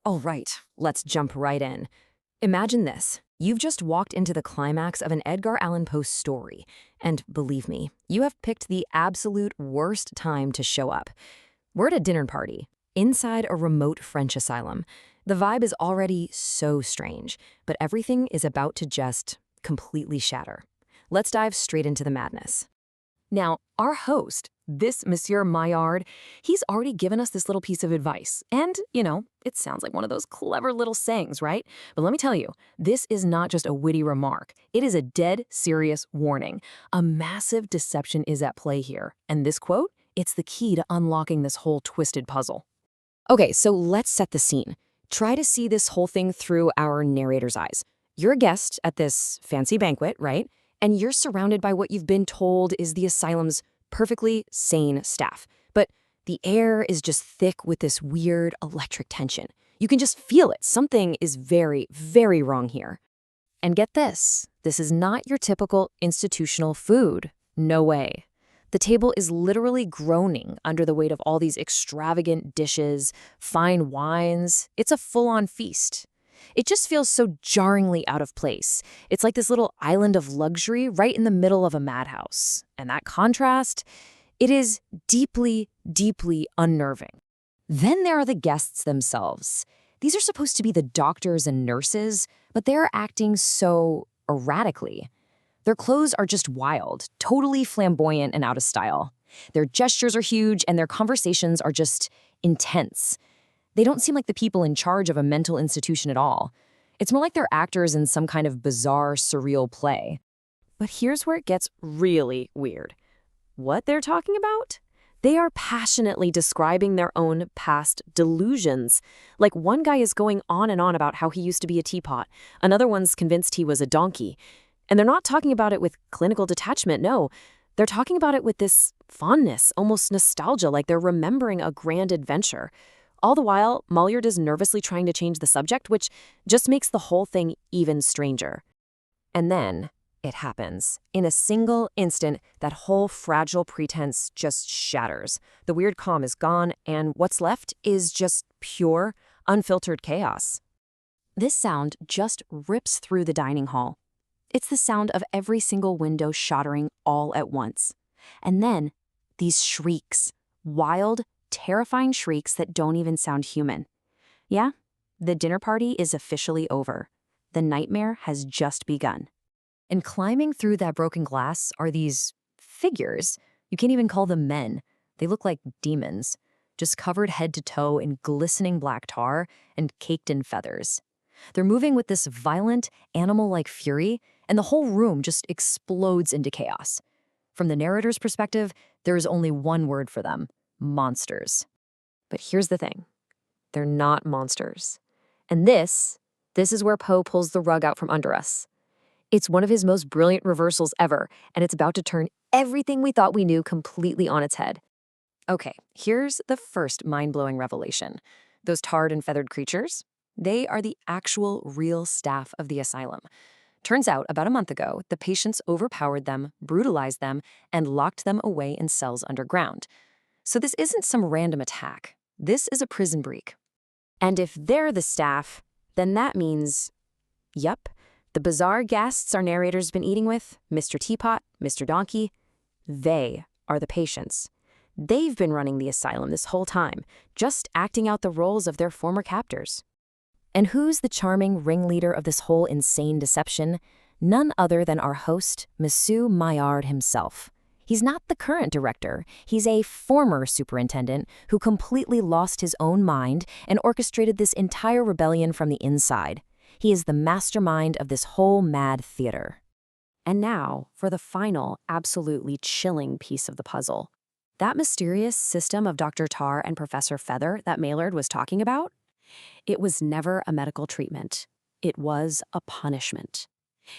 All right, let's jump right in. Imagine this. You've just walked into the climax of an Edgar Allan Poe story, and believe me, you have picked the absolute worst time to show up. We're at a dinner party, inside a remote French asylum. The vibe is already so strange, but everything is about to just completely shatter. Let's dive straight into the madness. Now, our host, this Monsieur Maillard, he's already given us this little piece of advice. And, it sounds like one of those clever little sayings, right? But let me tell you, this is not just a witty remark. It is a dead serious warning. A massive deception is at play here. And this quote, it's the key to unlocking this whole twisted puzzle. Okay, so let's set the scene. Try to see this whole thing through our narrator's eyes. You're a guest at this fancy banquet, right? And you're surrounded by what you've been told is the asylum's perfectly sane staff. But the air is just thick with this weird electric tension. You can just feel it. Something is very, very wrong here. And get this, this is not your typical institutional food. No way. The table is literally groaning under the weight of all these extravagant dishes, fine wines. It's a full-on feast. It just feels so jarringly out of place. It's like this little island of luxury right in the middle of a madhouse. And that contrast, it is deeply, deeply unnerving. Then there are the guests themselves. These are supposed to be the doctors and nurses, but they're acting so erratically. Their clothes are just wild, totally flamboyant and out of style. Their gestures are huge and their conversations are just intense. They don't seem like the people in charge of a mental institution at all. It's more like they're actors in some kind of bizarre, surreal play. But here's where it gets really weird. What they're talking about? They are passionately describing their own past delusions. Like one guy is going on and on about how he used to be a teapot. Another one's convinced he was a donkey. And they're not talking about it with clinical detachment, no. They're talking about it with this fondness, almost nostalgia, like they're remembering a grand adventure. All the while, Maillard is nervously trying to change the subject, which just makes the whole thing even stranger. And then it happens. In a single instant, that whole fragile pretense just shatters. The weird calm is gone, and what's left is just pure, unfiltered chaos. This sound just rips through the dining hall. It's the sound of every single window shattering all at once. And then, these shrieks. Wild, terrifying shrieks that don't even sound human. Yeah, the dinner party is officially over. The nightmare has just begun. And climbing through that broken glass are these figures. You can't even call them men. They look like demons, just covered head to toe in glistening black tar and caked in feathers. They're moving with this violent, animal-like fury, and the whole room just explodes into chaos. From the narrator's perspective, there is only one word for them: monsters. But here's the thing. They're not monsters. And this is where Poe pulls the rug out from under us. It's one of his most brilliant reversals ever, and it's about to turn everything we thought we knew completely on its head. Okay, here's the first mind-blowing revelation. Those tarred and feathered creatures, they are the actual real staff of the asylum. Turns out, about a month ago, the patients overpowered them, brutalized them, and locked them away in cells underground. So this isn't some random attack. This is a prison break. And if they're the staff, then that means, yup, the bizarre guests our narrator's been eating with, Mr. Teapot, Mr. Donkey, they are the patients. They've been running the asylum this whole time, just acting out the roles of their former captors. And who's the charming ringleader of this whole insane deception? None other than our host, Monsieur Maillard himself. He's not the current director. He's a former superintendent who completely lost his own mind and orchestrated this entire rebellion from the inside. He is the mastermind of this whole mad theater. And now, for the final, absolutely chilling piece of the puzzle. That mysterious system of Dr. Tar and Professor Feather that Maillard was talking about? It was never a medical treatment. It was a punishment.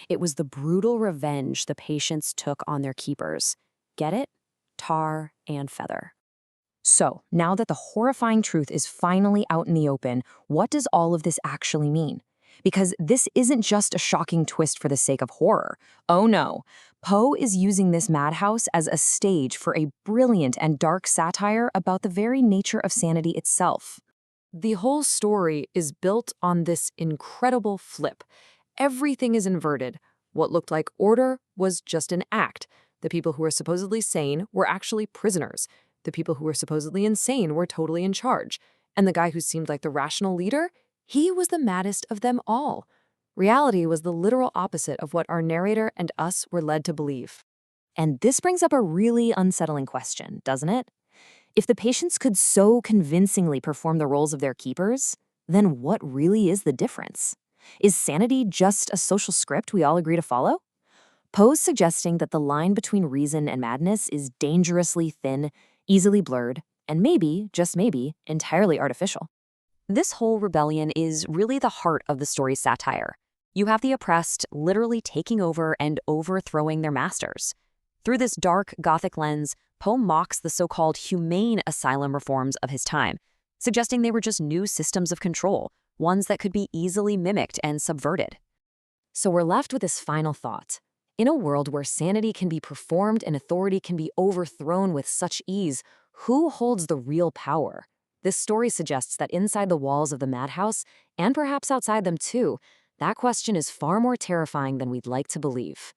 It was the brutal revenge the patients took on their keepers. Get it? Tar and Feather. So, now that the horrifying truth is finally out in the open, what does all of this actually mean? Because this isn't just a shocking twist for the sake of horror. Oh no, Poe is using this madhouse as a stage for a brilliant and dark satire about the very nature of sanity itself. The whole story is built on this incredible flip. Everything is inverted. What looked like order was just an act. The people who were supposedly sane were actually prisoners. The people who were supposedly insane were totally in charge. And the guy who seemed like the rational leader, he was the maddest of them all. Reality was the literal opposite of what our narrator and us were led to believe. And this brings up a really unsettling question, doesn't it? If the patients could so convincingly perform the roles of their keepers, then what really is the difference? Is sanity just a social script we all agree to follow? Poe's suggesting that the line between reason and madness is dangerously thin, easily blurred, and maybe, just maybe, entirely artificial. This whole rebellion is really the heart of the story's satire. You have the oppressed literally taking over and overthrowing their masters. Through this dark, Gothic lens, Poe mocks the so-called humane asylum reforms of his time, suggesting they were just new systems of control, ones that could be easily mimicked and subverted. So we're left with this final thought. In a world where sanity can be performed and authority can be overthrown with such ease, who holds the real power? This story suggests that inside the walls of the madhouse, and perhaps outside them too, that question is far more terrifying than we'd like to believe.